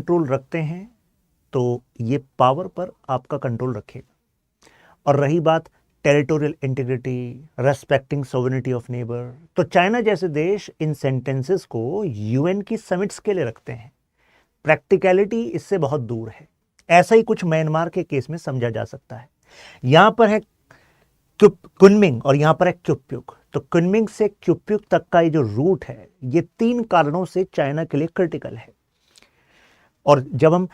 Control रखते हैं तो ये पावर पर आपका कंट्रोल रखेगा। और रही बात territorial integrity, respecting sovereignty of neighbour, तो चाइना जैसे देश इन सेंटेंसेस को यूएन की समिट्स के लिए रखते हैं। प्रैक्टिकलिटी इससे बहुत दूर है। ऐसा ही कुछ म्यांमार के केस में समझा जा सकता है। यहां पर है कुनमिंग और यहां पर है क्युप्युक। तो कुनमिंग से क्युप्युक तक का ये जो रूट है, ये 3 कारणों से चाइना के लिए क्रिटिकल है। और जब हम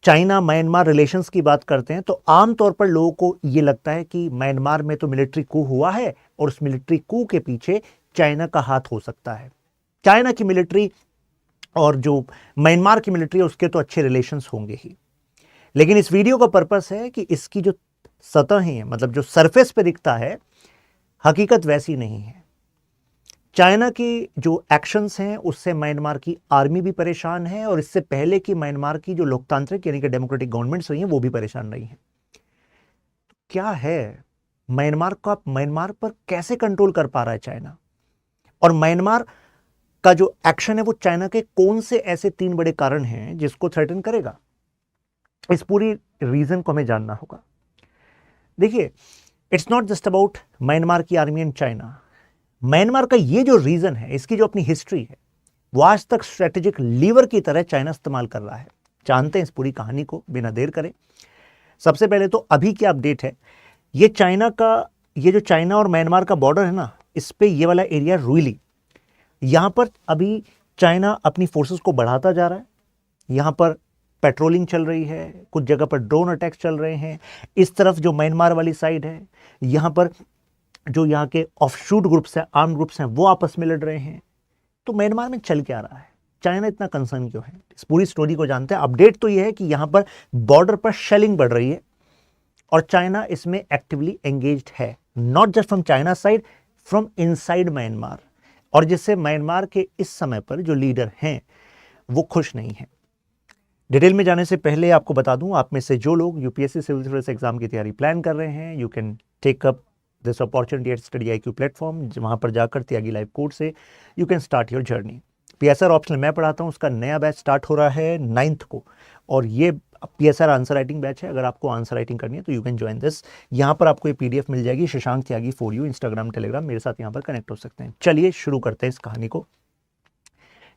चाइना म्यांमार रिलेशंस की बात करते हैं तो आमतौर पर लोगों को यह लगता है कि म्यांमार में तो मिलिट्री कू हुआ है और उस मिलिट्री कू के पीछे चाइना का हाथ हो सकता है। चाइना की मिलिट्री और जो म्यांमार की मिलिट्री है उसके तो अच्छे रिलेशंस होंगे ही, लेकिन इस वीडियो का पर्पस है कि इसकी जो सतह है, मतलब जो सरफेस पे दिखता है, हकीकत वैसी नहीं है। चाइना की जो एक्शंस हैं उससे म्यांमार की आर्मी भी परेशान है और इससे पहले की म्यांमार की जो लोकतांत्रिक यानी कि डेमोक्रेटिक गवर्नमेंट्स रही हैं वो भी परेशान रही हैं। तो क्या है म्यांमार पर कैसे कंट्रोल कर पा रहा है चाइना, और म्यांमार का जो एक्शन है वो चाइना के कौन से ऐसे 3 बड़े कारण हैं जिसको थ्रेटन करेगा? इस पूरी रीजन को हमें जानना होगा। देखिए, it's not just about Myanmar की आर्मी एंड चाइना। म्यांमार का ये जो रीजन है, इसकी जो अपनी हिस्ट्री है, वो आज तक स्ट्रेटेजिक लीवर की तरह चाइना इस्तेमाल कर रहा है। जानते हैं इस पूरी कहानी को बिना देर करें। सबसे पहले तो अभी क्या अपडेट है, ये जो चाइना और म्यांमार का बॉर्डर है ना, इस पे ये वाला एरिया रुइली, यहां पर अभी चाइना अपनी फोर्सेस को बढ़ाता जा रहा है। यहां पर पेट्रोलिंग चल रही है, कुछ जगह पर ड्रोन अटैक्स चल रहे हैं। इस तरफ जो म्यांमार वाली साइड है, यहां पर जो यहाँ के ऑफशूट ग्रुप्स हैं, आर्म ग्रुप्स हैं, वो आपस में लड़ रहे हैं। तो म्यांमार में चल क्या रहा है, चाइना इतना कंसर्न क्यों है? इस पूरी स्टोरी को जानते हैं। अपडेट तो ये है कि यहां पर बॉर्डर पर शेलिंग बढ़ रही है और चाइना इसमें एक्टिवली एंगेज्ड है, not just from China side, from inside Myanmar, और जिससे म्यांमार के इस समय पर जो लीडर हैं वो खुश नहीं है। डिटेल में जाने से पहले आपको बता दूं, आप में से जो लोग यूपीएससी सिविल सर्विस एग्जाम की तैयारी प्लान कर रहे हैं, you can take up this opportunity at study IQ platform. वहां पर जाकर त्यागी लाइव कोर्स से you can start your journey. PSR optional मैं पढ़ाता हूं, उसका नया बैच स्टार्ट हो रहा है 9th को, और ये PSR आंसर राइटिंग बैच है। अगर आपको आंसर राइटिंग करनी है तो यू कैन ज्वाइन दिस। यहाँ पर आपको ये PDF मिल जाएगी, Shashank Tyagi for you, Instagram Telegram, मेरे साथ यहाँ पर कनेक्ट हो सकते हैं। चलिए शुरू करते हैं इस कहानी को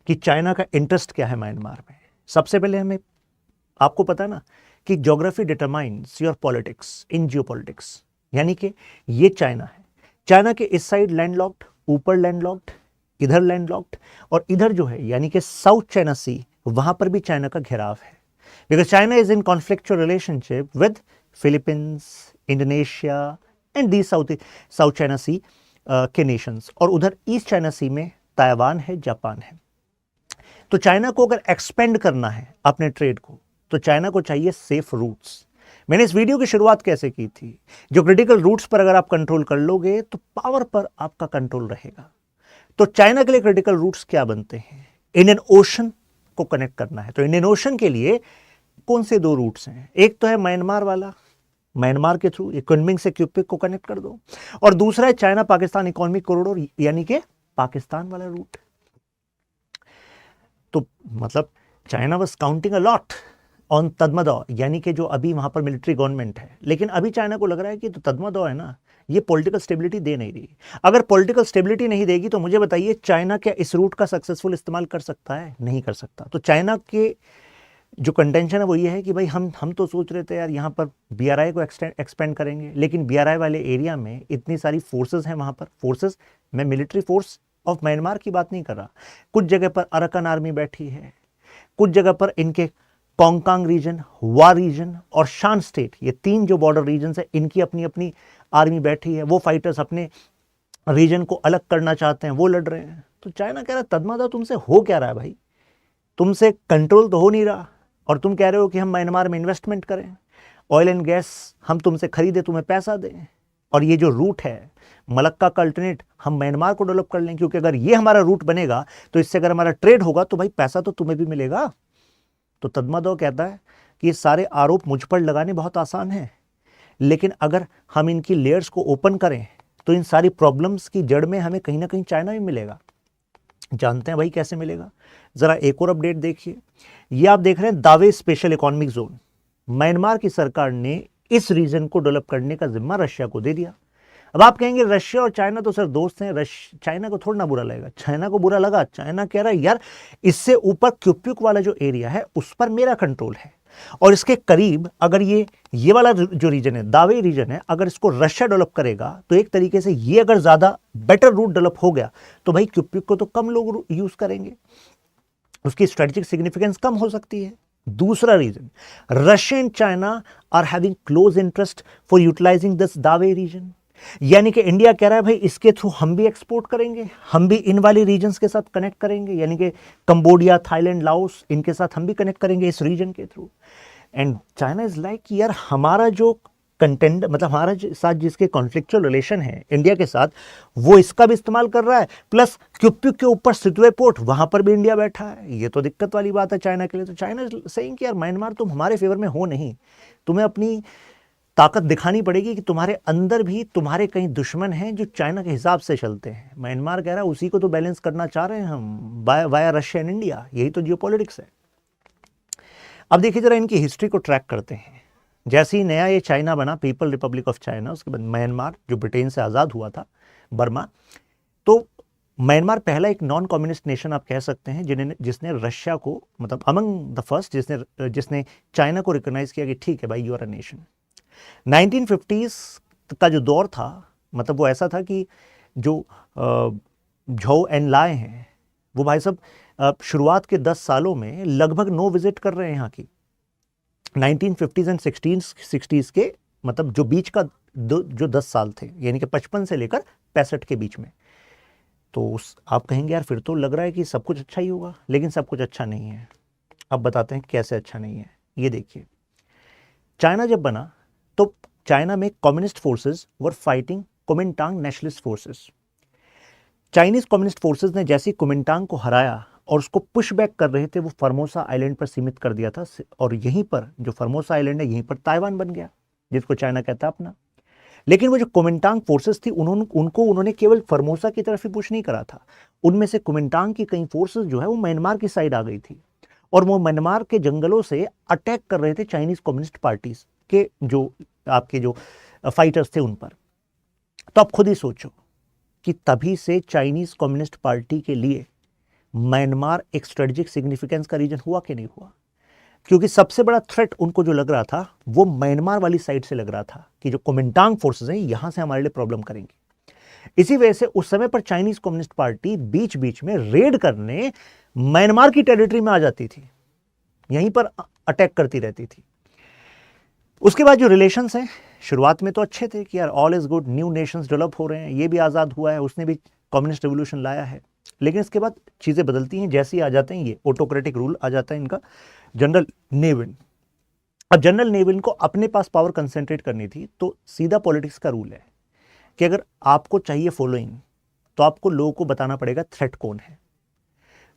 कि चाइना का इंटरेस्ट क्या है म्यांमार में। सबसे पहले हमें आपको पता है ना कि geography determines your politics in geopolitics, यानी कि ये चाइना है। चाइना के इस साइड लैंडलॉक्ड, ऊपर लैंडलॉक्ड, इधर लैंडलॉक्ड, और इधर जो है यानी कि साउथ चाइना सी, वहां पर भी चाइना का घेराव है। Because China is in conflictual relationship with Philippines, Indonesia and the South China Sea के नेशंस, और उधर ईस्ट चाइना सी में ताइवान है, जापान है। तो चाइना को अगर एक्सपेंड करना है अपने ट्रेड को, तो चाइना को चाहिए सेफ रूट्स। मैंने इस वीडियो की शुरुआत कैसे की थी, जो क्रिटिकल रूट्स पर अगर आप कंट्रोल कर लोगे तो पावर पर आपका कंट्रोल रहेगा। तो चाइना के लिए क्रिटिकल रूट्स क्या बनते हैं? इंडियन ओशन को कनेक्ट करना है, तो इंडियन ओशन के लिए कौन से 2 रूट्स हैं? एक तो है म्यांमार वाला, म्यांमार के थ्रू ये कुनमिंग से क्युपिक को कनेक्ट कर दो, और दूसरा है चाइना पाकिस्तान इकोनॉमिक कॉरिडोर, यानी कि पाकिस्तान वाला रूट। तो मतलब China was counting a lot on Tatmadaw, यानी कि जो अभी वहां पर मिलिट्री गवर्नमेंट है, लेकिन अभी चाइना को लग रहा है कि तो तदमदौ है ना, ये पॉलिटिकल स्टेबिलिटी दे नहीं रही। अगर पॉलिटिकल स्टेबिलिटी नहीं देगी तो मुझे बताइए चाइना क्या इस रूट का सक्सेसफुल इस्तेमाल कर सकता है? नहीं कर सकता। तो चाइना के जो कंटेंशन है वो ये है कि भाई हम तो सोच रहे थे यार यहाँ पर BRI को एक्सपेंड करेंगे, लेकिन BRI वाले एरिया में इतनी सारी फोर्सेज हैं, वहां पर फोर्सेज, मैं मिलिट्री फोर्स ऑफ म्यांमार की बात नहीं कर रहा। कुछ जगह पर अराकान आर्मी बैठी है, कुछ जगह पर इनके कोंगकांग रीजन, वा रीजन और शान स्टेट, ये 3 जो बॉर्डर रीजन है, इनकी अपनी अपनी आर्मी बैठी है। वो फाइटर्स अपने रीजन को अलग करना चाहते हैं, वो लड़ रहे हैं। तो चाइना कह रहा है तदमदौ तुमसे हो क्या रहा है भाई, तुमसे कंट्रोल तो हो नहीं रहा, और तुम कह रहे हो कि हम म्यांमार में इन्वेस्टमेंट करें, ऑयल एंड गैस हम तुमसे खरीदे, तुम्हें पैसा दें, और ये जो रूट है मलक्का का अल्टरनेट हम म्यांमार को डेवलप कर लें, क्योंकि अगर ये हमारा रूट बनेगा तो इससे अगर हमारा ट्रेड होगा तो भाई पैसा तो तुम्हें भी मिलेगा। तो तदमदौ कहता है कि ये सारे आरोप मुझ पर लगाने बहुत आसान है, लेकिन अगर हम इनकी लेयर्स को ओपन करें तो इन सारी प्रॉब्लम्स की जड़ में हमें कहीं ना कहीं चाइना भी मिलेगा। जानते हैं भाई कैसे मिलेगा? जरा एक और अपडेट देखिए। ये आप देख रहे हैं दावे स्पेशल इकोनॉमिक जोन। म्यांमार की सरकार ने इस रीजन को डेवलप करने का जिम्मा रशिया को दे दिया। अब आप कहेंगे रशिया और चाइना तो सर दोस्त हैं, चाइना को थोड़ा ना बुरा लगेगा। चाइना को बुरा लगा। चाइना कह रहा है यार इससे ऊपर क्यूपिक वाला जो एरिया है उस पर मेरा कंट्रोल है, और इसके करीब अगर ये वाला जो रीजन है, दावे रीजन है, अगर इसको रशिया डेवलप करेगा तो एक तरीके से ये अगर ज्यादा बेटर रूट डेवलप हो गया तो भाई क्यूपिक को तो कम लोग यूज करेंगे, उसकी स्ट्रेटेजिक सिग्निफिकेंस कम हो सकती है। दूसरा reason, Russia and China are having close interest for utilizing this Dawei region. यानी कि इंडिया कह रहा है भाई इसके थ्रू हम भी एक्सपोर्ट करेंगे, हम भी इन वाली रीजन्स के साथ कनेक्ट करेंगे, यानी कि कंबोडिया, थाईलैंड, लाओस, इनके साथ हम भी कनेक्ट करेंगे इस रीजन के through. And China is like यार हमारा जो कंटेंट, मतलब हमारा साथ जिसके कॉन्फ्लिक्चुअल रिलेशन है इंडिया के साथ, वो इसका भी इस्तेमाल कर रहा है, प्लस क्यूपिक के ऊपर सितवे पोर्ट, वहां पर भी इंडिया बैठा है। ये तो दिक्कत वाली बात है चाइना के लिए। तो चाइना सेइंग कि यार म्यांमार तुम हमारे फेवर में हो नहीं, तुम्हें अपनी ताकत दिखानी पड़ेगी कि तुम्हारे अंदर भी तुम्हारे कई दुश्मन हैं जो चाइना के हिसाब से चलते हैं। म्यांमार कह रहा है उसी को तो बैलेंस करना चाह रहे हैं हम वाया रशिया एंड इंडिया, यही तो जियोपॉलिटिक्स है। अब देखिए जरा इनकी हिस्ट्री को ट्रैक करते हैं। जैसे ही नया ये चाइना बना, पीपल रिपब्लिक ऑफ चाइना, उसके बाद म्यांमार जो ब्रिटेन से आज़ाद हुआ था, बर्मा, तो म्यांमार पहला एक नॉन कम्युनिस्ट नेशन आप कह सकते हैं जिसने रशिया को, मतलब अमंग द फर्स्ट, जिसने चाइना को रिकॉग्नाइज किया कि ठीक है भाई you are a nation. 1950s का जो दौर था, मतलब वो ऐसा था कि जो झो एन लाए हैं वो भाई साहब शुरुआत के 10 सालों में लगभग 9 विजिट कर रहे हैं यहाँ की। 1950s एंड 60s के, मतलब जो बीच का जो 10 साल थे, यानी कि 55 से लेकर 65 के बीच में। तो आप कहेंगे यार फिर तो लग रहा है कि सब कुछ अच्छा ही होगा, लेकिन सब कुछ अच्छा नहीं है। अब बताते हैं कैसे अच्छा नहीं है। ये देखिए, चाइना जब बना तो चाइना में communist forces were fighting Kuomintang nationalist forces. Chinese communist forces ने जैसे कुमिंटांग को हराया और उसको पुश बैक कर रहे थे, वो फॉर्मोसा आइलैंड पर सीमित कर दिया था, और यहीं पर जो फॉर्मोसा आइलैंड है यहीं पर ताइवान बन गया, जिसको चाइना कहता है अपना। लेकिन वो जो कुमिंटांग फोर्सेस थी उन्होंने केवल फॉर्मोसा की तरफ ही पुश नहीं करा था, उनमें से कुमिंटांग की कई फोर्सेस जो है वो म्यांमार की साइड आ गई थी, और वो म्यांमार के जंगलों से अटैक कर रहे थे चाइनीज कम्युनिस्ट पार्टीज के जो आपके जो फाइटर्स थे उन पर। तो आप खुद ही सोचो कि तभी से चाइनीज कम्युनिस्ट पार्टी के लिए म्यांमार एक स्ट्रेटेजिक सिग्निफिकेंस का रीजन हुआ कि नहीं हुआ, क्योंकि सबसे बड़ा थ्रेट उनको जो लग रहा था वो म्यांमार वाली साइड से लग रहा था कि जो कुमिंटांग फोर्सेस हैं यहां से हमारे लिए प्रॉब्लम करेंगी। इसी वजह से उस समय पर चाइनीज कम्युनिस्ट पार्टी बीच बीच में रेड करने म्यांमार की टेरिटरी में आ जाती थी, यहीं पर अटैक करती रहती थी। उसके बाद जो रिलेशंस हैं शुरुआत में तो अच्छे थे कि यार all is good, new Nations develop हो रहे हैं, ये भी आज़ाद हुआ है, उसने भी कम्युनिस्ट रिवोल्यूशन लाया है। लेकिन इसके बाद चीज़ें बदलती हैं, जैसे ही आ जाते हैं ये ऑटोक्रेटिक रूल आ जाता है इनका, जनरल नेविन। अब जनरल नेविन को अपने पास पावर कंसेंट्रेट करनी थी, तो सीधा पॉलिटिक्स का रूल है कि अगर आपको चाहिए फॉलोइंग तो आपको लोगों को बताना पड़ेगा थ्रेट कौन है।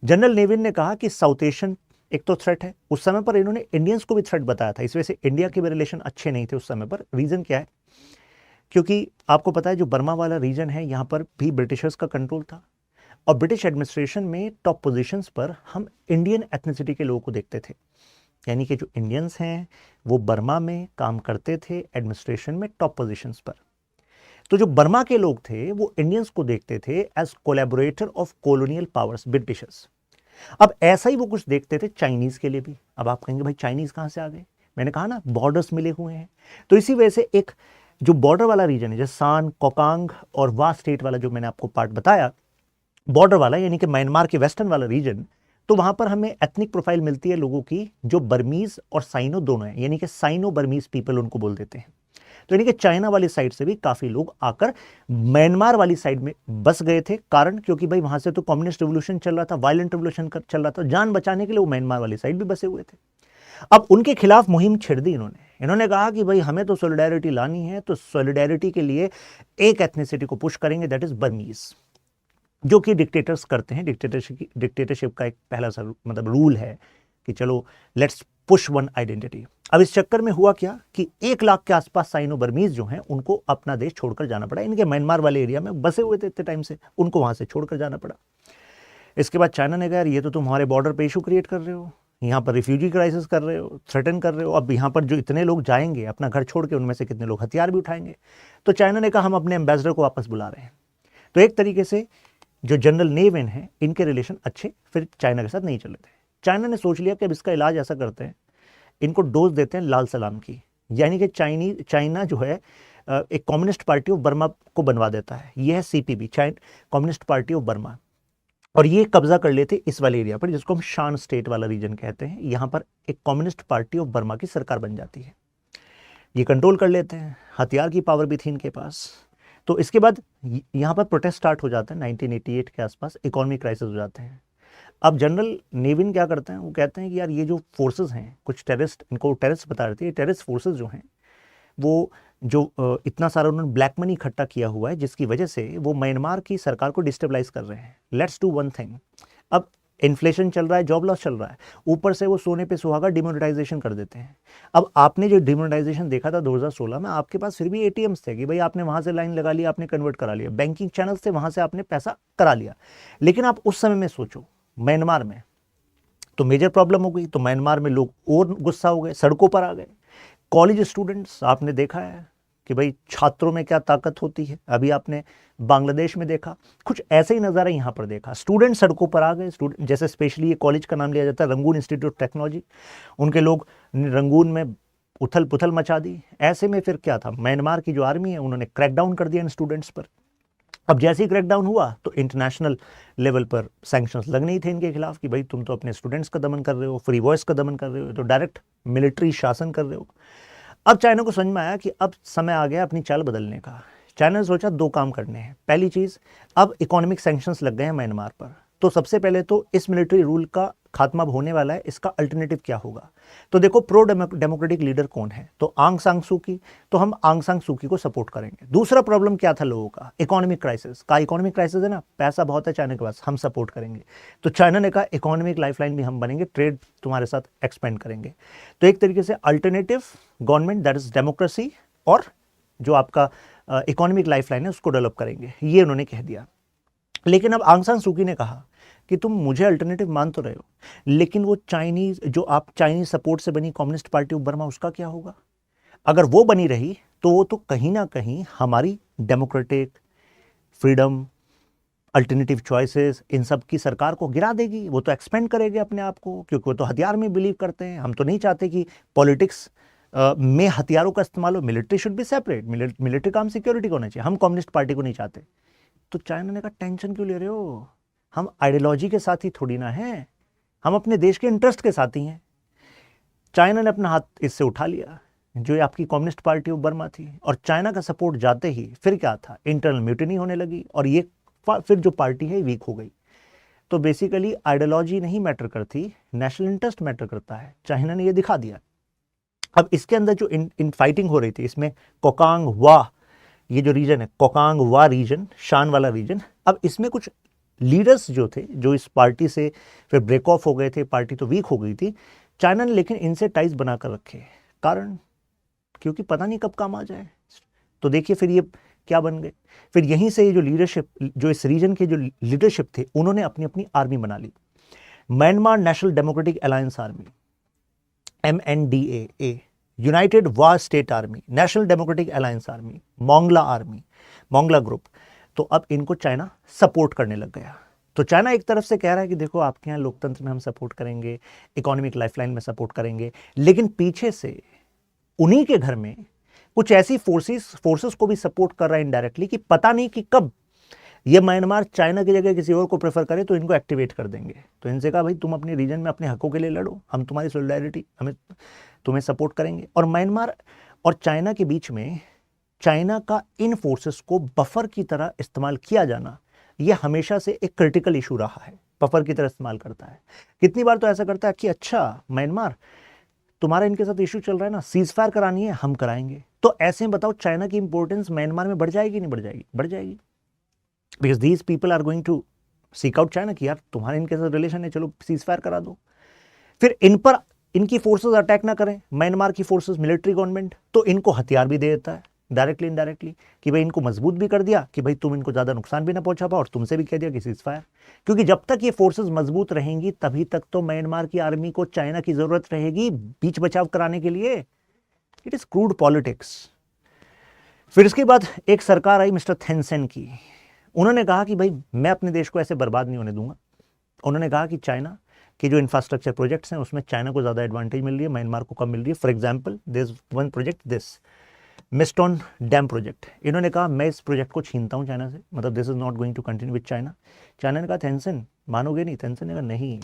जनरल नेविन ने कहा कि साउथ एशियन एक तो थ्रेट है, उस समय पर इन्होंने इंडियंस को भी थ्रेट बताया था, इस वजह से इंडिया के भी रिलेशन अच्छे नहीं थे उस समय पर। रीजन क्या है, क्योंकि आपको पता है जो बर्मा वाला रीजन है यहाँ पर भी ब्रिटिशर्स का कंट्रोल था, और ब्रिटिश एडमिनिस्ट्रेशन में टॉप पोजीशंस पर हम इंडियन एथनिसिटी के लोगों को देखते थे, यानी कि जो इंडियंस हैं वो बर्मा में काम करते थे एडमिनिस्ट्रेशन में टॉप पोजीशंस पर। तो जो बर्मा के लोग थे वो इंडियंस को देखते थे as collaborator of colonial powers, Britishers. अब ऐसा ही वो कुछ देखते थे चाइनीज के लिए भी। अब आप कहेंगे भाई चाइनीज कहां से आ गए, मैंने कहा ना बॉर्डर्स मिले हुए हैं। तो इसी वजह से एक जो बॉर्डर वाला रीजन है, जैसे सान, कोकांग और वा स्टेट वाला जो मैंने आपको पार्ट बताया, बॉर्डर वाला यानी कि म्यांमार के वेस्टर्न वाला रीजन, तो वहां पर हमें एथनिक प्रोफाइल मिलती है लोगों की जो बर्मीज और साइनो दोनों है, यानी कि साइनो बर्मीज पीपल उनको बोल देते हैं। तो यानी कि चाइना वाली साइड से भी काफी लोग आकर म्यांमार वाली साइड में बस गए थे, कारण क्योंकि भाई वहां से तो कम्युनिस्ट रिवोल्यूशन चल रहा था, वायलेंट रिवोल्यूशन चल रहा था, जान बचाने के लिए वो म्यांमार वाली साइड भी बसे हुए थे। अब उनके खिलाफ मुहिम छिड़ दी इन्होंने कहा कि भाई हमें तो सॉलिडेरिटी लानी है, तो सॉलिडेरिटी के लिए एक एथनिसिटी को पुश करेंगे, दैट इज बर्मीज, जो कि डिक्टेटर्स करते हैं। डिक्टेटरशिप का एक पहला सा मतलब रूल है कि चलो लेट्स पुश वन आइडेंटिटी। अब इस चक्कर में हुआ क्या कि 1 लाख के आसपास साइनो बर्मीज जो हैं उनको अपना देश छोड़कर जाना पड़ा। इनके म्यांमार वाले एरिया में बसे हुए थे इतने टाइम से, उनको वहां से छोड़कर जाना पड़ा। इसके बाद चाइना ने कहा यार ये तो तुम हमारे बॉर्डर पे इशू क्रिएट कर रहे हो, यहाँ पर रिफ्यूजी क्राइसिस कर रहे हो, थ्रेटन कर रहे हो, अब यहाँ पर जो इतने लोग जाएंगे अपना घर छोड़ के, उनमें से कितने लोग हथियार भी उठाएंगे। तो चाइना ने कहा हम अपने एम्बेसडर को वापस बुला रहे हैं। तो एक तरीके से जो जनरल ने वेन है, इनके रिलेशन अच्छे फिर चाइना के साथ नहीं चले थे। चाइना ने सोच लिया कि अब इसका इलाज ऐसा करते हैं, इनको डोज देते हैं लाल सलाम की, यानी कि चाइना जो है एक कम्युनिस्ट पार्टी ऑफ बर्मा को बनवा देता है। यह है CPB, communist party of Burma, और ये कब्जा कर लेते इस वाले एरिया पर जिसको हम शान स्टेट वाला रीजन कहते हैं। यहाँ पर एक कम्युनिस्ट पार्टी ऑफ बर्मा की सरकार बन जाती है, ये कंट्रोल कर लेते हैं, हथियार की पावर भी थी इनके पास। तो इसके बाद यहाँ पर प्रोटेस्ट स्टार्ट हो जाता है 1988 के आसपास, इकोनॉमिक क्राइसिस हो जाते हैं। अब जनरल नेविन क्या करते हैं, वो कहते हैं कि यार ये जो फोर्सेस हैं, कुछ टेररिस्ट, इनको टेररिस्ट बता रहे थे, ये टेररिस्ट फोर्सेस जो हैं वो जो इतना सारा उन्होंने ब्लैक मनी इकट्ठा किया हुआ है, जिसकी वजह से वो म्यांमार की सरकार को डिस्टेबलाइज कर रहे हैं। लेट्स डू वन थिंग, अब इन्फ्लेशन चल रहा है, जॉब लॉस चल रहा है, ऊपर से वो सोने पे सुहागा डिमोनेटाइजेशन कर देते हैं। अब आपने जो डिमोनेटाइजेशन देखा था 2016 में, आपके पास फिर भी ATMs थे कि भाई आपने वहाँ से लाइन लगा लिया, आपने कन्वर्ट करा लिया, बैंकिंग चैनल से वहाँ से आपने पैसा करा लिया। लेकिन आप उस समय में सोचो म्यांमार में तो मेजर प्रॉब्लम हो गई, तो म्यांमार में लोग और गुस्सा हो गए, सड़कों पर आ गए। कॉलेज स्टूडेंट्स, आपने देखा है कि भाई छात्रों में क्या ताकत होती है, अभी आपने बांग्लादेश में देखा, कुछ ऐसे ही नज़ारा यहाँ पर देखा, स्टूडेंट सड़कों पर आ गए। स्टूडेंट जैसे स्पेशली ये कॉलेज का नाम लिया जाता है रंगून इंस्टीट्यूट ऑफ टेक्नोलॉजी, उनके लोग रंगून में उथल पुथल मचा दी। ऐसे में फिर क्या था, म्यांमार की जो आर्मी है उन्होंने क्रैकडाउन कर दिया इन स्टूडेंट्स पर। अब जैसे ही क्रैकडाउन हुआ तो इंटरनेशनल लेवल पर सैंक्शंस लगने ही थे इनके खिलाफ कि भाई तुम तो अपने स्टूडेंट्स का दमन कर रहे हो, फ्री वॉइस का दमन कर रहे हो, तो डायरेक्ट मिलिट्री शासन कर रहे हो। अब चाइना को समझ में आया कि अब समय आ गया अपनी चाल बदलने का। चाइना ने सोचा दो काम करने हैं। पहली चीज़, अब इकोनॉमिक सैंक्शंस लग गए हैं म्यांमार पर, तो सबसे पहले तो इस मिलिट्री रूल का खात्मा होने वाला है, इसका अल्टरनेटिव क्या होगा। तो देखो प्रो डेमोक्रेटिक लीडर कौन है, तो आंग सांग सूकी, तो हम आंग सांग सूकी को सपोर्ट करेंगे। दूसरा प्रॉब्लम क्या था लोगों का, इकोनॉमिक क्राइसिस का। इकोनॉमिक क्राइसिस है ना, पैसा बहुत है चाइना के पास, हम सपोर्ट करेंगे। तो चाइना ने कहा इकोनॉमिक लाइफलाइन भी हम बनेंगे, ट्रेड तुम्हारे साथ एक्सपेंड करेंगे। तो एक तरीके से alternative government that is democracy और जो आपका इकोनॉमिक लाइफलाइन है उसको डेवलप करेंगे, ये उन्होंने कह दिया। लेकिन अब आंग सान सूकी ने कहा कि तुम मुझे अल्टरनेटिव मान तो रहे हो, लेकिन वो चाइनीज जो आप चाइनीज सपोर्ट से बनी कम्युनिस्ट पार्टी ऑफ बर्मा, उसका क्या होगा। अगर वो बनी रही तो वो तो कहीं ना कहीं हमारी डेमोक्रेटिक फ्रीडम, अल्टरनेटिव चॉइसेस, इन सब की सरकार को गिरा देगी। वो तो एक्सपेंड करेगी अपने आप को, क्योंकि वो तो हथियार में बिलीव करते हैं। हम तो नहीं चाहते कि पॉलिटिक्स में हथियारों का इस्तेमाल हो। Military should be separate, military काम सिक्योरिटी को होना चाहिए, हम कम्युनिस्ट पार्टी को नहीं चाहते। तो चाइना ने कहा टेंशन क्यों ले रहे हो, हम आइडियोलॉजी के साथ ही थोड़ी ना हैं, हम अपने देश के इंटरेस्ट के साथ ही हैं। चाइना ने अपना हाथ इससे उठा लिया, जो आपकी कम्युनिस्ट पार्टी ऑफ बर्मा थी, और चाइना का सपोर्ट जाते ही फिर क्या था, इंटरनल म्यूटिनी होने लगी, और ये फिर जो पार्टी है वीक हो गई। तो बेसिकली आइडियोलॉजी नहीं मैटर करती, नेशनल इंटरेस्ट मैटर करता है। चाइना ने ये दिखा दिया। अब इसके अंदर जो इन फाइटिंग हो रही थी, इसमें कोकांग वा, ये जो रीजन है कोकांग वा रीजन, शान वाला रीजन, अब इसमें कुछ लीडर्स जो थे, जो इस पार्टी से फिर ब्रेक ऑफ हो गए थे, पार्टी तो वीक हो गई थी। चाइना ने लेकिन इनसे टाइज बनाकर रखे, कारण क्योंकि पता नहीं कब काम आ जाए। तो देखिए फिर ये क्या बन गए, फिर यहीं से ये जो लीडरशिप, जो इस रीजन के जो लीडरशिप थे, उन्होंने अपनी अपनी आर्मी बना ली। Myanmar national democratic alliance army, MNDAA, united Wa state army, national democratic alliance army, Mongla army, Mongla group. तो अब इनको चाइना सपोर्ट करने लग गया। तो चाइना एक तरफ से कह रहा है कि देखो आपके यहाँ लोकतंत्र में हम सपोर्ट करेंगे, इकोनॉमिक लाइफलाइन में सपोर्ट करेंगे, लेकिन पीछे से उन्हीं के घर में कुछ ऐसी फोर्सेस को भी सपोर्ट कर रहा है इनडायरेक्टली, कि पता नहीं कि कब ये म्यांमार चाइना की जगह किसी और को प्रेफर करे तो इनको एक्टिवेट कर देंगे। तो इनसे कहा भाई तुम अपने रीजन में अपने हकों के लिए लड़ो, हम तुम्हारी सोलिडारिटी, हमें तुम्हें सपोर्ट करेंगे। और म्यांमार और चाइना के बीच में चाइना का इन फोर्सेस को बफर की तरह इस्तेमाल किया जाना, यह हमेशा से एक क्रिटिकल इशू रहा है। बफर की तरह इस्तेमाल करता है, कितनी बार तो ऐसा करता है कि अच्छा म्यांमार तुम्हारा इनके साथ इशू चल रहा है ना, सीज फायर करानी है, हम कराएंगे। तो ऐसे में बताओ चाइना की इंपॉर्टेंस म्यांमार में बढ़ जाएगी नहीं बढ़ जाएगी, बढ़ जाएगी। Because these people are going to seek out China कि यार तुम्हारे इनके साथ रिलेशन है, चलो सीज फायर करा दो। फिर इन पर इनकी फोर्सेस अटैक ना करें, म्यांमार की फोर्सेस, मिलिट्री गवर्नमेंट, तो इनको हथियार भी दे देता है। डायरेक्टली इनडायरेक्टली, कि भाई इनको मजबूत भी कर दिया कि भाई तुम इनको ज़्यादा नुकसान भी ना पहुंचा पाओ, और तुमसे भी कह दिया कि सीजफायर। क्योंकि जब तक ये फोर्सेस मजबूत रहेंगी तभी तक तो म्यांमार की आर्मी को चाइना की जरूरत रहेगी बीच बचाव कराने के लिए। It is crude politics. फिर इसके बाद एक सरकार आई मिस्टर थेनसेन की। उन्होंने कहा कि भाई मैं अपने देश को ऐसे बर्बाद नहीं होने दूंगा। उन्होंने कहा कि चाइना के जो इंफ्रास्ट्रक्चर प्रोजेक्ट्स हैं उसमें चाइना को ज़्यादा एडवांटेज मिल रही है, म्यांमार को कम मिल रही है। For example this one project, this Myitsone dam project. इन्होंने कहा मैं इस प्रोजेक्ट को छीनता हूँ चाइना से, मतलब this is not going to continue with China. China ने कहा थेनसेन मानोगे नहीं? थेनसेन ने कहा नहीं,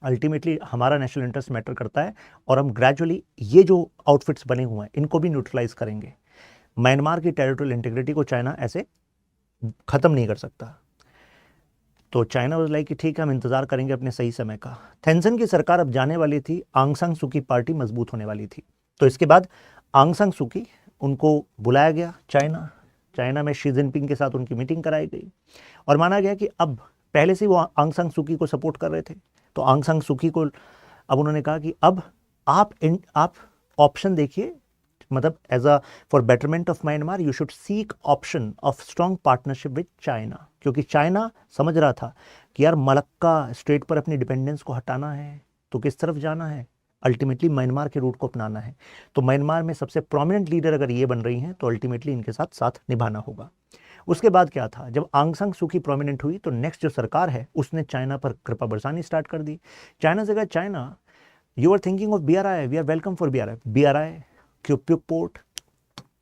अल्टीमेटली हमारा नेशनल इंटरेस्ट मैटर करता है और हम ग्रेजुअली ये जो आउटफिट्स बने हुए हैं इनको भी न्यूट्रलाइज करेंगे। म्यांमार की टेरिटोरियल इंटीग्रिटी को चाइना ऐसे खत्म नहीं कर सकता। तो चाइना वाज लाइक कि ठीक है हम इंतजार करेंगे अपने सही समय का। थेनसेन की सरकार अब जाने वाली थी, आंग सान सू की पार्टी मजबूत होने वाली थी। तो इसके बाद आंग सान सू की उनको बुलाया गया चाइना में शी जिनपिंग के साथ उनकी मीटिंग कराई गई और माना गया कि अब पहले से वो आंग सान सू की को सपोर्ट कर रहे थे, तो आंग सान सू की को अब उन्होंने कहा कि अब आप ऑप्शन देखिए, मतलब as a for betterment of Myanmar you should seek option of strong partnership with China. क्योंकि चाइना समझ रहा था कि यार मलक्का स्टेट पर अपनी डिपेंडेंस को हटाना है तो किस तरफ जाना है, अल्टीमेटली म्यांमार के रूट को अपनाना है। तो म्यांमार में सबसे प्रोमिनेंट लीडर अगर ये बन रही हैं तो अल्टीमेटली इनके साथ साथ निभाना होगा। उसके बाद क्या था, जब आंग सान सू की प्रोमिनेंट हुई तो नेक्स्ट जो सरकार है उसने चाइना पर कृपा बरसानी स्टार्ट कर दी। चाइना से कहा China you are thinking of BRI, we are welcome for BRI, Kyaukphyu port,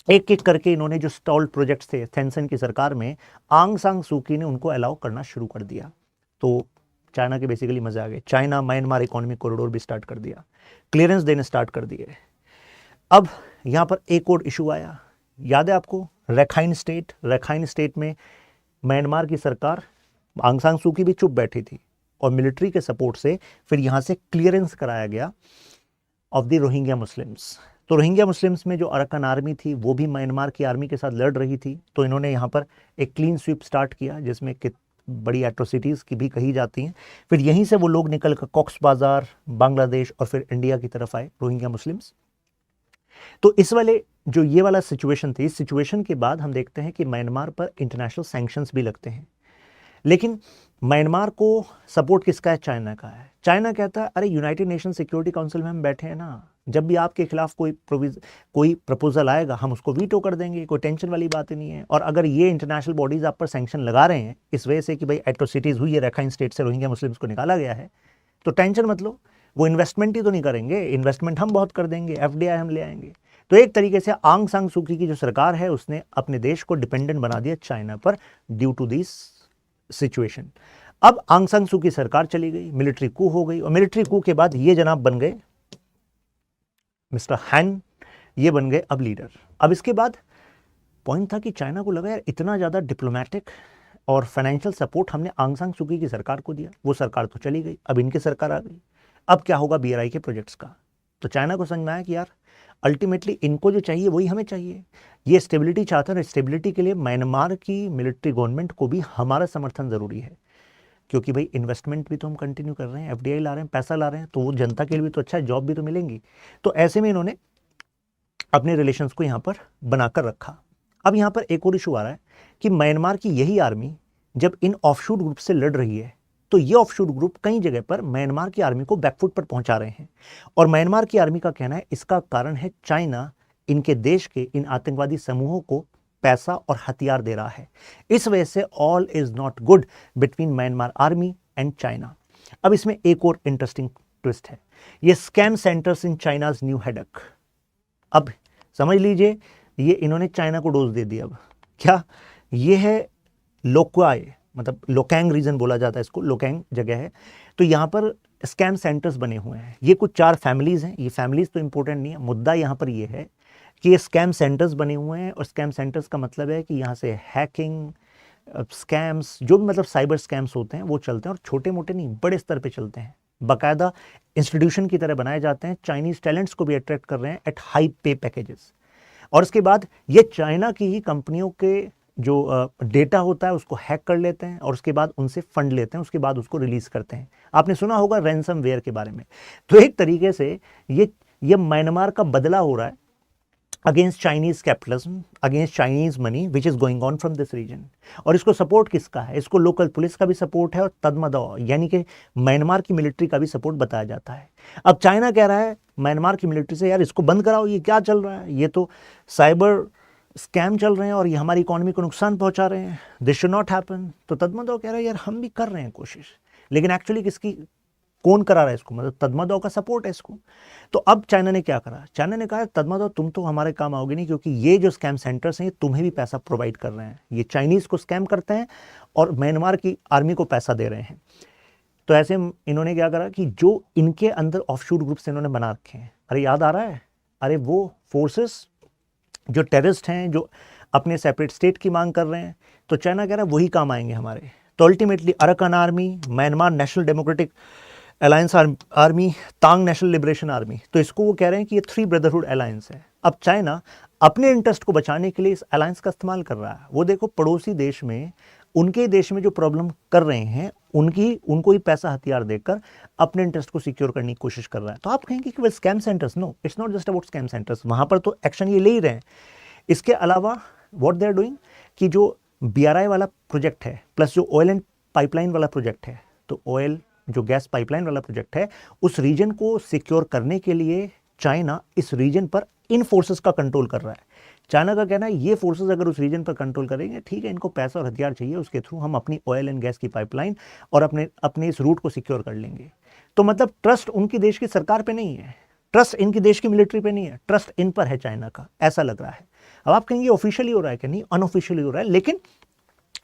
एक एक करके इन्होंने जो स्टॉल्ड प्रोजेक्ट्स थे थेनसेन की सरकार में, आंग सान सू की ने उनको अलाउ करना शुरू कर दिया। तो चाइना के बेसिकली मजे आ गए। चाइना म्यांमार इकोनॉमिक कॉरिडोर भी स्टार्ट कर दिया, क्लियरेंस देने स्टार्ट कर दिए। अब यहाँ पर एक और इशू आया, याद है आपको, रखाइन स्टेट में म्यांमार की सरकार आंग सान सू की भी चुप बैठी थी और मिलिट्री के सपोर्ट से फिर यहाँ से क्लियरेंस कराया गया ऑफ द रोहिंग्या मुस्लिम्स। तो रोहिंग्या मुस्लिम्स में जो अरकान आर्मी थी वो भी म्यांमार की आर्मी के साथ लड़ रही थी, तो इन्होंने यहाँ पर एक क्लीन स्वीप स्टार्ट किया जिसमें कि बड़ी एट्रोसिटीज़ की भी कही जाती हैं। फिर यहीं से वो लोग निकल कर कॉक्स बाजार, बांग्लादेश और फिर इंडिया की तरफ आए रोहिंग्या मुस्लिम्स। तो इस वाले जो ये वाला सिचुएशन थी, इस सिचुएशन के बाद हम देखते हैं कि म्यांमार पर इंटरनेशनल सैंक्शंस भी लगते हैं। लेकिन म्यांमार को सपोर्ट किसका है? चाइना का है। चाइना कहता है अरे यूनाइटेड नेशन सिक्योरिटी काउंसिल में हम बैठे हैं ना, जब भी आपके खिलाफ कोई प्रपोजल आएगा हम उसको वीटो कर देंगे, कोई टेंशन वाली बात नहीं है। और अगर ये इंटरनेशनल बॉडीज आप पर सैंक्शन लगा रहे हैं इस वजह से कि भाई एट्रोसिटीज हुई है, रखाइन स्टेट से रोहिंग्या मुस्लिम्स को निकाला गया है, तो टेंशन मत लो, वो इन्वेस्टमेंट ही तो नहीं करेंगे, इन्वेस्टमेंट हम बहुत कर देंगे, FDI हम ले आएंगे। तो एक तरीके से आंग सान सू की जो सरकार है उसने अपने देश को डिपेंडेंट बना दिया चाइना पर ड्यू टू दिस सिचुएशन। अब आंग सान सू की सरकार चली गई, मिलिट्री कू हो गई, और मिलिट्री कू के बाद ये जनाब बन गए मिस्टर हैन, ये बन गए अब लीडर। अब इसके बाद पॉइंट था कि चाइना को लगा यार इतना ज़्यादा डिप्लोमेटिक और फाइनेंशियल सपोर्ट हमने आंग सान सू की सरकार को दिया, वो सरकार तो चली गई, अब इनकी सरकार आ गई। अब क्या होगा BRI के प्रोजेक्ट्स का? तो चाइना को समझ में आया कि यार अल्टीमेटली इनको जो चाहिए वही हमें चाहिए, ये स्टेबिलिटी चाहते हैं, स्टेबिलिटी के लिए म्यांमार की मिलिट्री गवर्नमेंट को भी हमारा समर्थन ज़रूरी है, क्योंकि भाई इन्वेस्टमेंट भी तो हम कंटिन्यू कर रहे हैं, FDI ला रहे हैं, पैसा ला रहे हैं, तो वो जनता के लिए भी तो अच्छा है, जॉब भी तो मिलेंगी। तो ऐसे में इन्होंने अपने रिलेशंस को यहाँ पर बनाकर रखा। अब यहाँ पर एक और इशू आ रहा है कि म्यांमार की यही आर्मी जब इन ऑफशूट ग्रुप से लड़ रही है तो ये ऑफशूट ग्रुप कई जगह पर म्यांमार की आर्मी को बैकफुट पर पहुंचा रहे हैं, और म्यांमार की आर्मी का कहना है इसका कारण है चाइना इनके देश के इन आतंकवादी समूहों को पैसा और हथियार दे रहा है। इस वजह से all is not good between Myanmar army and China. अब इसमें एक और इंटरेस्टिंग ट्विस्ट है, ये scam centres in China's new headache. अब समझ लीजिए ये इन्होंने चाइना को डोज दे दिया। अब क्या ये है लोक्वाई, मतलब लोकेंग रीजन बोला जाता है इसको, लोकेंग जगह है। तो यहाँ पर स्कैम सेंटर्स बने हुए हैं, ये कुछ 4 फैमिलीज हैं, ये फैमिलीज तो इंपॉर्टेंट नहीं है, मुद्दा यहाँ पर ये है कि ये स्कैम सेंटर्स बने हुए हैं। और स्कैम सेंटर्स का मतलब है कि यहाँ से हैकिंग, स्कैम्स, जो भी मतलब साइबर स्कैम्स होते हैं वो चलते हैं, और छोटे मोटे नहीं बड़े स्तर पे चलते हैं, बाकायदा इंस्टीट्यूशन की तरह बनाए जाते हैं। चाइनीज टैलेंट्स को भी अट्रैक्ट कर रहे हैं एट हाई पे पैकेजेस। और इसके बाद ये चाइना की ही कंपनियों के जो डेटा होता है उसको हैक कर लेते हैं और उसके बाद उनसे फंड लेते हैं, उसके बाद उसको रिलीज करते हैं। आपने सुना होगा रैंसमवेयर के बारे में। तो एक तरीके से ये म्यांमार का बदला हो रहा है against Chinese capitalism, against Chinese money which is going on from this region. और इसको सपोर्ट किसका है? इसको लोकल पुलिस का भी सपोर्ट है और तदमदौ यानी कि म्यांमार की मिलिट्री का भी सपोर्ट बताया जाता है। अब चाइना कह रहा है म्यांमार की मिलिट्री से, यार इसको बंद कराओ, ये क्या चल रहा है, ये तो साइबर स्कैम चल रहे हैं और ये हमारी इकोनॉमी को नुकसान पहुंचा रहे हैं, दिस शुड नॉट हैपन। तो तदमदौ कह रहा है यार हम भी कर रहे हैं कोशिश, लेकिन एक्चुअली किसकी, कौन करा रहा है इसको? मतलब तदमदौ का सपोर्ट है इसको। तो अब चाइना ने क्या करा? चाइना ने कहा तदमदौ तुम तो हमारे काम आओगे नहीं, क्योंकि ये जो स्कैम सेंटर्स हैं तुम्हें भी पैसा प्रोवाइड कर रहे हैं, ये चाइनीज को स्कैम करते हैं और म्यांमार की आर्मी को पैसा दे रहे हैं। तो ऐसे इन्होंने क्या करा कि जो इनके अंदर ऑफशूट ग्रुप्स इन्होंने बना रखे हैं, अरे याद आ रहा है, अरे वो फोर्सेस जो टेररिस्ट हैं, जो अपने सेपरेट स्टेट की मांग कर रहे हैं, तो चाइना कह रहा है वही काम आएंगे हमारे। तो ultimately Arakan army, Myanmar national democratic alliance army, Ta'ang national liberation army, तो इसको वो कह रहे हैं कि ये 3 ब्रदरहुड अलायंस है। अब चाइना अपने इंटरेस्ट को बचाने के लिए इस अलायंस का इस्तेमाल कर रहा है। वो देखो पड़ोसी देश में, उनके देश में जो प्रॉब्लम कर रहे हैं उनको ही पैसा हथियार देकर अपने इंटरेस्ट को सिक्योर करने की कोशिश कर रहा है। तो आप कहेंगे कि वो scam centres, no it's not just about scam centres, वहां पर तो एक्शन ये ले ही रहे हैं। इसके अलावा व्हाट दे आर डूइंग कि जो BRI वाला प्रोजेक्ट है प्लस जो ऑयल एंड पाइपलाइन वाला प्रोजेक्ट है, तो ऑयल जो गैस पाइपलाइन वाला प्रोजेक्ट है, उस रीजन को सिक्योर करने के लिए चाइना इस रीजन पर इन फोर्सेस का कंट्रोल कर रहा है। चाइना का कहना है ये फोर्सेस अगर उस रीजन पर कंट्रोल करेंगे, ठीक है, इनको पैसा और हथियार चाहिए, उसके थ्रू हम अपनी ऑयल एंड गैस की पाइपलाइन और अपने इस रूट को सिक्योर कर लेंगे। तो मतलब ट्रस्ट उनकी देश की सरकार पे नहीं है, ट्रस्ट इनकी देश की मिलिट्री पे नहीं है, ट्रस्ट इन पर है चाइना का, ऐसा लग रहा है। अब आप कहेंगे ऑफिशियली हो रहा है कि नहीं, अनऑफिशियली हो रहा है, लेकिन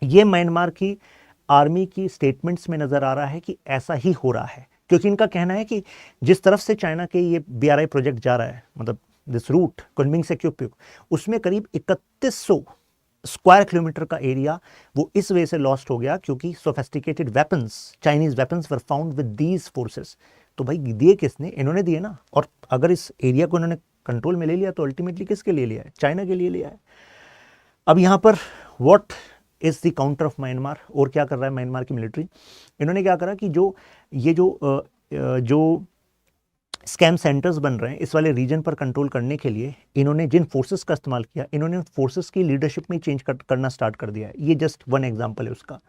ये म्यांमार की आर्मी की स्टेटमेंट्स में नजर आ रहा है कि ऐसा ही हो रहा है, क्योंकि इनका कहना है कि जिस तरफ से चाइना के ये BRI प्रोजेक्ट जा रहा है, मतलब दिस रूट कुनमिंग से क्यूपिक, उसमें करीब 3100 स्क्वायर किलोमीटर का एरिया वो इस वजह से लॉस्ट हो गया क्योंकि sophisticated weapons, Chinese weapons were found with these forces. तो भाई दिए किसने? इन्होंने दिए ना। और अगर इस एरिया को इन्होंने कंट्रोल में ले लिया तो अल्टीमेटली किसके लिए लिया है? चाइना के लिए लिया है। अब यहाँ पर what is the counter of Myanmar, और क्या कर रहा है म्यांमार की मिलिट्री? इन्होंने क्या करा कि जो स्कैम सेंटर्स बन रहे हैं इस वाले रीजन पर कंट्रोल करने के लिए इन्होंने जिन फोर्सेस का इस्तेमाल किया, इन्होंने फोर्सेस की लीडरशिप में चेंज करना स्टार्ट कर दिया है। ये जस्ट वन एग्जांपल है उसका।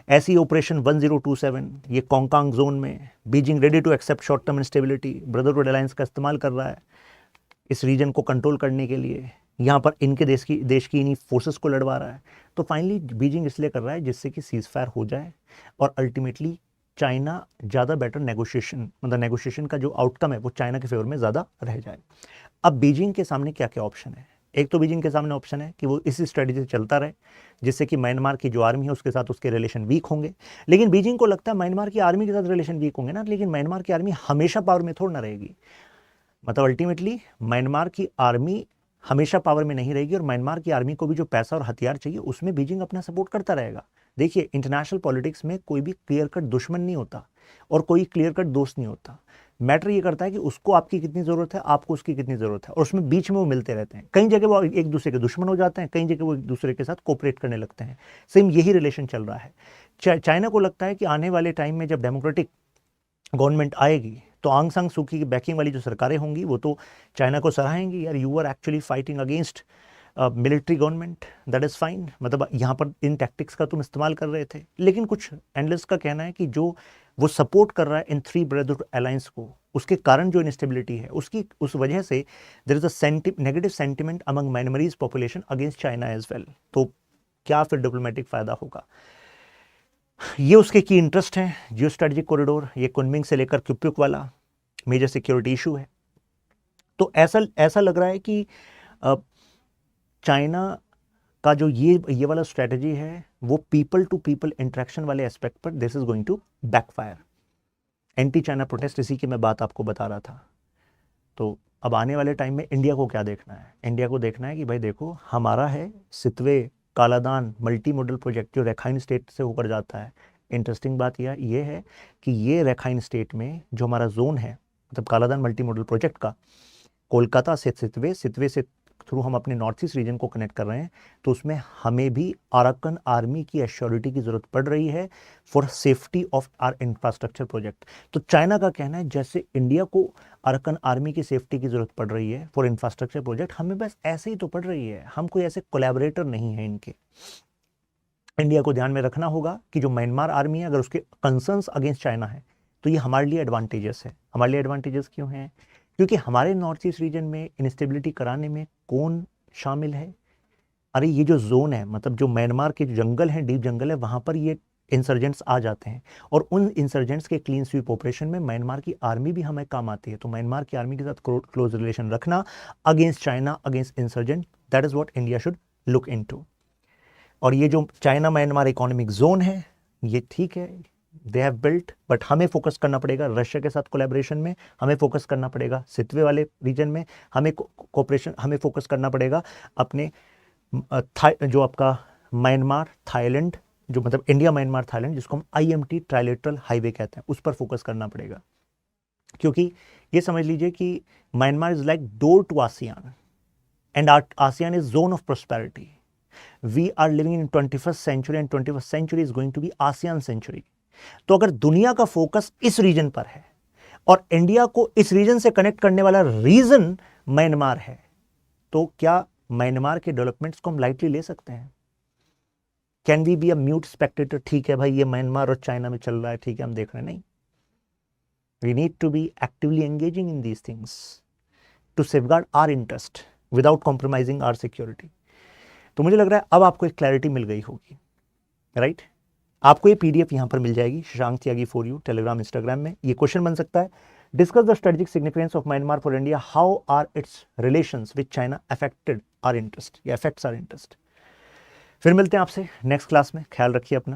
ऐसी ऑपरेशन 1027 ये कोंगकांग जोन में Beijing ready to accept short term instability, brotherhood alliance का इस्तेमाल कर रहा है इस रीजन को कंट्रोल करने के लिए। यहाँ पर इनके देश की इन्हीं फोर्सेस को लड़वा रहा है। तो फाइनली बीजिंग इसलिए कर रहा है जिससे कि सीज फायर हो जाए और अल्टीमेटली चाइना ज़्यादा बेटर नेगोशिएशन, मतलब नेगोशिएशन का जो आउटकम है वो चाइना के फेवर में ज़्यादा रह जाए। अब बीजिंग के सामने क्या क्या ऑप्शन है? एक तो बीजिंग के सामने ऑप्शन है कि वो इसी स्ट्रेटजी से चलता रहे जिससे कि म्यांमार की जो आर्मी है उसके साथ उसके रिलेशन वीक होंगे। लेकिन बीजिंग को लगता है म्यांमार की आर्मी के साथ रिलेशन वीक होंगे ना, लेकिन म्यांमार की आर्मी हमेशा पावर में थोड़ा ना रहेगी। मतलब अल्टीमेटली म्यांमार की आर्मी हमेशा पावर में नहीं रहेगी और म्यांमार की आर्मी को भी जो पैसा और हथियार चाहिए उसमें बीजिंग अपना सपोर्ट करता रहेगा। देखिए इंटरनेशनल पॉलिटिक्स में कोई भी क्लियर कट दुश्मन नहीं होता और कोई क्लियर कट दोस्त नहीं होता। मैटर ये करता है कि उसको आपकी कितनी ज़रूरत है, आपको उसकी कितनी ज़रूरत है, और उसमें बीच में वो मिलते रहते हैं। कई जगह वो एक दूसरे के दुश्मन हो जाते हैं, कई जगह वो एक दूसरे के साथ कोऑपरेट करने लगते हैं। सेम यही रिलेशन चल रहा है। चाइना को लगता है कि आने वाले टाइम में जब डेमोक्रेटिक गवर्नमेंट आएगी तो आंग सान सूकी की बैकिंग वाली जो सरकारें होंगी वो तो चाइना को सराहेंगी, यार you are actually fighting against military government, that is fine, मतलब यहाँ पर इन टैक्टिक्स का तुम इस्तेमाल कर रहे थे। लेकिन कुछ एनालिस्ट का कहना है कि जो वो सपोर्ट कर रहा है इन 3 ब्रदरहुड अलायंस को, उसके कारण जो इंस्टेबिलिटी है उस वजह से there is a negative sentiment among Myanmarese population against China as well. तो क्या फिर डिप्लोमेटिक फ़ायदा होगा? ये उसके की इंटरेस्ट हैं। जियो स्ट्रेटेजिक कॉरिडोर, ये कुनमिंग से लेकर क्यूपिक वाला मेजर सिक्योरिटी इशू है। तो ऐसा लग रहा है कि चाइना का जो ये वाला स्ट्रेटजी है वो पीपल टू पीपल इंटरेक्शन वाले एस्पेक्ट पर this is going to backfire. Anti China protest, इसी की मैं बात आपको बता रहा था। तो अब आने वाले टाइम में इंडिया को क्या देखना है? इंडिया को देखना है कि भाई देखो हमारा है Sittwe Kaladan multi modal project जो रखाइन स्टेट से होकर जाता है। इंटरेस्टिंग बात यह है कि ये रखाइन स्टेट में जो हमारा जोन है, मतलब कालादान मल्टी मॉडल प्रोजेक्ट का, कोलकाता से सितवे, सितवे से थ्रू हम अपने नॉर्थ ईस्ट रीजन को कनेक्ट कर रहे हैं, तो उसमें हमें भी अराकन आर्मी की एश्योरिटी की ज़रूरत पड़ रही है for safety of our infrastructure project. तो चाइना का कहना है जैसे इंडिया को अराकन आर्मी की सेफ्टी की ज़रूरत पड़ रही है फॉर इंफ्रास्ट्रक्चर प्रोजेक्ट, हमें बस ऐसे ही तो पड़ रही है, हम कोई ऐसे कोलैबोरेटर नहीं है इनके। इंडिया को ध्यान में रखना होगा कि जो म्यांमार आर्मी है, अगर उसके कंसर्न्स अगेंस्ट चाइना है तो ये हमारे लिए एडवांटेजेस है। हमारे लिए एडवांटेजेस क्यों हैं? क्योंकि हमारे नॉर्थ ईस्ट रीजन में इंस्टेबिलिटी कराने में कौन शामिल है? अरे ये जो जोन है, मतलब जो म्यांमार के जंगल हैं, डीप जंगल है, वहां पर ये इंसर्जेंट्स आ जाते हैं और उन इंसर्जेंट्स के क्लीन स्वीप ऑपरेशन में म्यांमार की आर्मी भी हमें काम आती है। तो म्यांमार की आर्मी के साथ क्लोज रिलेशन रखना against China, against insurgent, that is what India should look into. और ये जो चाइना म्यांमार इकोनॉमिक जोन है, ये ठीक है, दे हैव बिल्ट, बट हमें फोकस करना पड़ेगा रशिया के साथ कोलैबोरेशन में, हमें फोकस करना पड़ेगा सितवे वाले रीजन में, हमें कोऑपरेशन, हमें फोकस करना पड़ेगा अपने जो आपका म्यांमार थाईलैंड, जो मतलब इंडिया म्यांमार थाईलैंड, जिसको हम IMT ट्राइलेटरल हाईवे कहते हैं, उस पर फोकस करना पड़ेगा। क्योंकि ये समझ लीजिए कि Myanmar is like door to ASEAN and ASEAN is zone of prosperity. We are living in 21st century and 21st century is going to be ASEAN century। तो अगर दुनिया का फोकस इस रीजन पर है और इंडिया को इस रीजन से कनेक्ट करने वाला रीजन म्यांमार है, तो क्या म्यांमार के डेवलपमेंट्स को हम लाइटली ले सकते हैं? Can we be a mute spectator? ठीक है भाई, ये म्यांमार और चाइना में चल रहा है, ठीक है, हम देख रहे हैं। नहीं, we need to be actively engaging in these things to safeguard our interest without compromising our security. तो मुझे लग रहा है अब आपको एक क्लैरिटी मिल गई होगी, राइट? आपको ये PDF यहां पर मिल जाएगी, Shashank Tyagi for you, Telegram, Instagram में। ये क्वेश्चन बन सकता है, discuss the strategic significance of Myanmar for India, how are its relations with China affected our interest या अफेक्ट्स आर इंटरेस्ट। फिर मिलते हैं आपसे नेक्स्ट क्लास में, ख्याल रखिए अपना।